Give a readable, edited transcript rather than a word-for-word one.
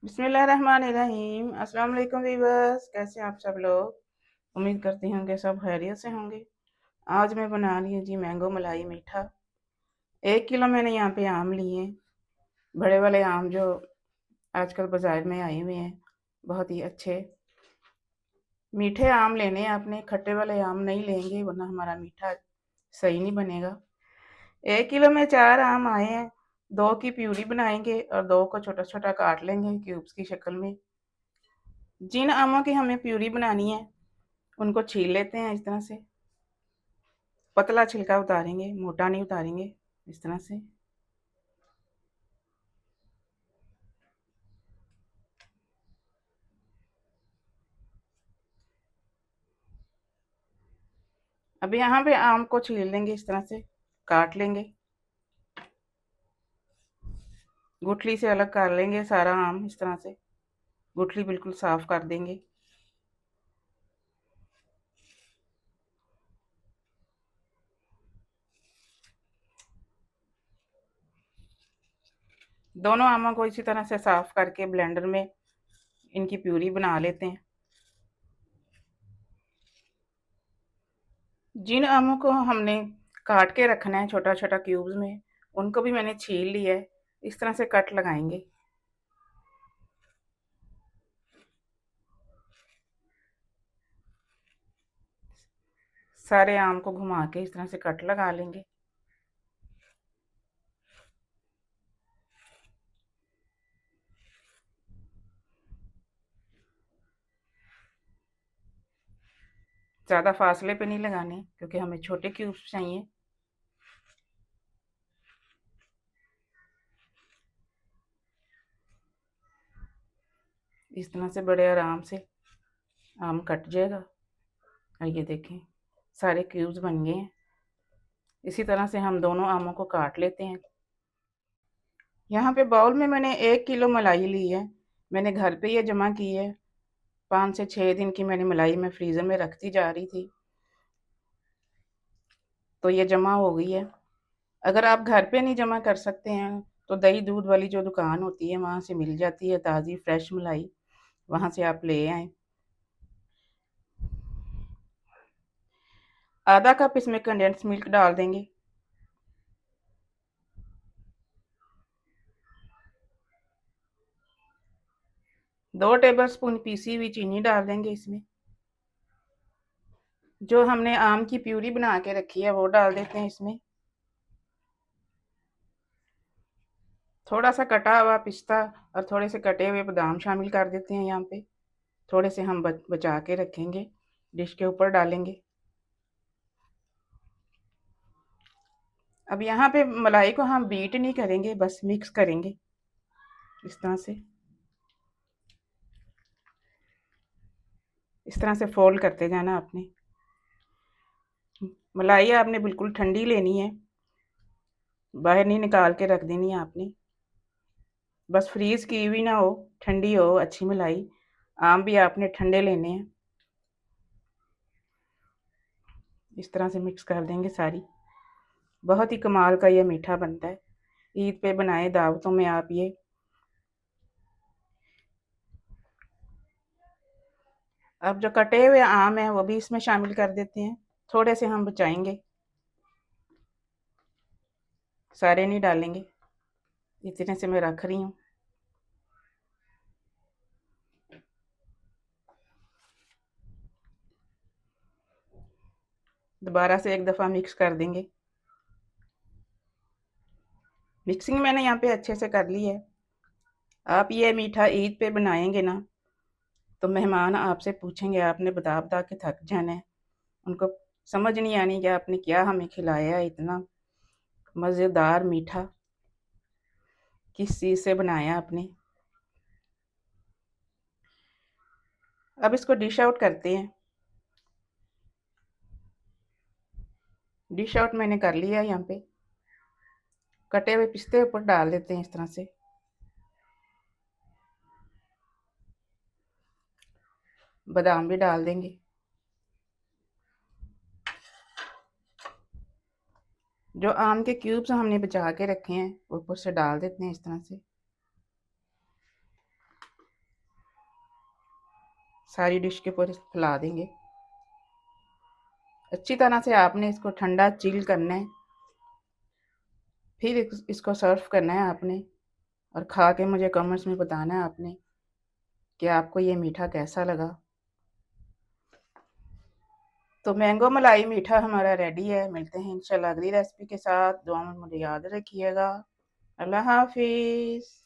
बिस्मिल्लाहिर्रहमानिर्रहीम। अस्सलाम वालेकुम वीवर्स, कैसे हैं आप सब लोग। उम्मीद करती हूँ कि सब खैरियत से होंगे। आज मैं बना रही हूँ जी मैंगो मलाई मीठा। 1 किलो मैंने यहाँ पे आम लिए, बड़े वाले आम जो आजकल बाज़ार में आए हुए हैं, बहुत ही अच्छे मीठे आम लेने हैं आपने। खट्टे वाले आम नहीं लेंगे वरना हमारा मीठा सही नहीं बनेगा। 1 किलो में 4 आम आए हैं। 2 की प्यूरी बनाएंगे और 2 को छोटा छोटा काट लेंगे क्यूब्स की शक्ल में। जिन आमों की हमें प्यूरी बनानी है उनको छील लेते हैं इस तरह से। पतला छिलका उतारेंगे, मोटा नहीं उतारेंगे, इस तरह से। अब यहाँ पे आम को छील लेंगे, इस तरह से काट लेंगे। गुठली से अलग कर लेंगे सारा आम, इस तरह से गुठली बिल्कुल साफ कर देंगे। दोनों आमों को इसी तरह से साफ करके ब्लेंडर में इनकी प्यूरी बना लेते हैं। जिन आमों को हमने काट के रखना है छोटा छोटा क्यूब्स में, उनको भी मैंने छील लिया है। इस तरह से कट लगाएंगे। सारे आम को घुमा के इस तरह से कट लगा लेंगे। ज़्यादा फासले पे नहीं लगाने क्योंकि हमें छोटे क्यूब्स चाहिए। इस तरह से बड़े आराम से आम कट जाएगा। और ये देखें सारे क्यूब्स बन गए हैं। इसी तरह से हम दोनों आमों को काट लेते हैं। यहाँ पे बाउल में मैंने 1 किलो मलाई ली है। मैंने घर पे ये जमा की है। 5 से 6 दिन की मैंने मलाई मैं फ्रीज़र में रखती जा रही थी, तो ये जमा हो गई है। अगर आप घर पे नहीं जमा कर सकते हैं तो दही दूध वाली जो दुकान होती है वहाँ से मिल जाती है ताज़ी फ्रेश मलाई, वहाँ से आप ले आएँ। आधा कप इसमें कंडेंस मिल्क डाल देंगे। 2 टेबल स्पून पीसी हुई चीनी डाल देंगे इसमें। जो हमने आम की प्यूरी बना के रखी है वो डाल देते हैं इसमें। थोड़ा सा कटा हुआ पिस्ता और थोड़े से कटे हुए बादाम शामिल कर देते हैं यहाँ पे। थोड़े से हम बचा के रखेंगे, डिश के ऊपर डालेंगे। अब यहाँ पे मलाई को हम बीट नहीं करेंगे, बस मिक्स करेंगे इस तरह से। इस तरह से फोल्ड करते जाना आपने। मलाई आपने बिल्कुल ठंडी लेनी है, बाहर नहीं निकाल के रख देनी है आपने। बस फ्रीज की हुई ना हो, ठंडी हो अच्छी मलाई। आम भी आपने ठंडे लेने हैं। इस तरह से मिक्स कर देंगे सारी। बहुत ही कमाल का ये मीठा बनता है। ईद पे बनाए, दावतों में आप ये। अब जो कटे हुए आम हैं वो भी इसमें शामिल कर देते हैं। थोड़े से हम बचाएंगे, सारे नहीं डालेंगे। इतने से मैं रख रही हूँ। दोबारा से एक दफ़ा मिक्स कर देंगे। मिक्सिंग मैंने यहाँ पे अच्छे से कर ली है। आप ये मीठा ईद पे बनाएंगे ना तो मेहमान आपसे पूछेंगे, आपने बता बता के थक जाना है। उनको समझ नहीं आनी कि आपने क्या हमें खिलाया है, इतना मज़ेदार मीठा किस चीज़ से बनाया आपने। अब इसको डिश आउट करते हैं। डिश आउट मैंने कर लिया है। यहाँ पे कटे हुए पिस्ते ऊपर डाल देते हैं इस तरह से। बादाम भी डाल देंगे। जो आम के क्यूब्स हमने बचा के रखे हैं वो ऊपर से डाल देते हैं इस तरह से। सारी डिश के ऊपर फैला देंगे। अच्छी तरह से आपने इसको ठंडा चिल करना है, फिर इसको सर्व करना है आपने, और खा के मुझे कमेंट्स में बताना है आपने कि आपको ये मीठा कैसा लगा। तो मैंगो मलाई मीठा हमारा रेडी है। मिलते हैं इंशाल्लाह अगली रेसिपी के साथ। दुआ में मुझे याद रखिएगा। अल्लाह हाफिज़।